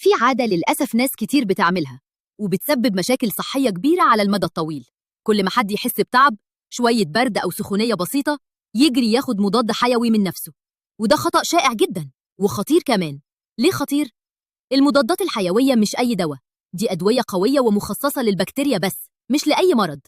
في عادة للأسف ناس كتير بتعملها وبتسبب مشاكل صحية كبيرة على المدى الطويل. كل ما حد يحس بتعب، شوية برد أو سخونية بسيطة، يجري ياخد مضاد حيوي من نفسه. وده خطأ شائع جدا وخطير كمان. ليه خطير؟ المضادات الحيوية مش أي دواء، دي أدوية قوية ومخصصة للبكتيريا بس، مش لأي مرض.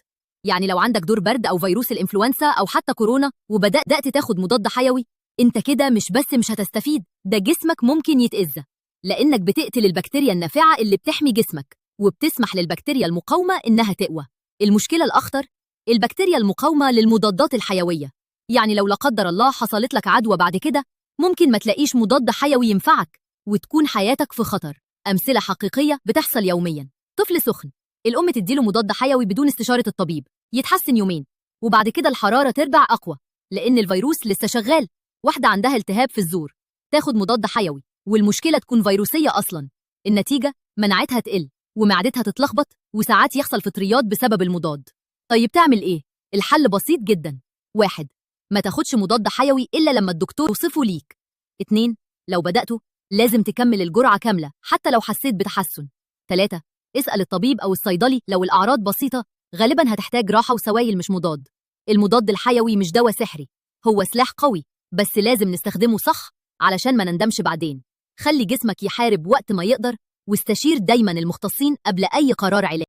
يعني لو عندك دور برد أو فيروس الإنفلونزا أو حتى كورونا وبدأت تاخد مضاد حيوي، انت كده مش هتستفيد، ده جسمك ممكن يتأذى، لأنك بتقتل البكتيريا النافعة اللي بتحمي جسمك وبتسمح للبكتيريا المقاومة إنها تقوى. المشكلة الأخطر البكتيريا المقاومة للمضادات الحيوية. يعني لو لا قدر الله حصلت لك عدوى بعد كده، ممكن ما تلاقيش مضاد حيوي ينفعك وتكون حياتك في خطر. أمثلة حقيقية بتحصل يوميا: طفل سخن، الأم تديله مضاد حيوي بدون استشارة الطبيب، يتحسن يومين وبعد كده الحرارة ترجع أقوى لأن الفيروس لسه شغال. واحدة عندها التهاب في الزور، تاخد مضاد حيوي والمشكلة تكون فيروسية أصلا. النتيجة مناعتها تقل ومعدتها تتلخبط وساعات يحصل فطريات بسبب المضاد. طيب تعمل إيه؟ الحل بسيط جدا: 1. ما تاخدش مضاد حيوي إلا لما الدكتور يوصفه ليك. 2. لو بدأته لازم تكمل الجرعة كاملة حتى لو حسيت بتحسن. 3. اسأل الطبيب أو الصيدلي لو الأعراض بسيطة، غالبا هتحتاج راحة وسوائل مش مضاد. المضاد الحيوي مش دواء سحري، هو سلاح قوي بس لازم نستخدمه صح علشان ما نندمش بعدين. خلي جسمك يحارب وقت ما يقدر، واستشير دايما المختصين قبل أي قرار علاجي.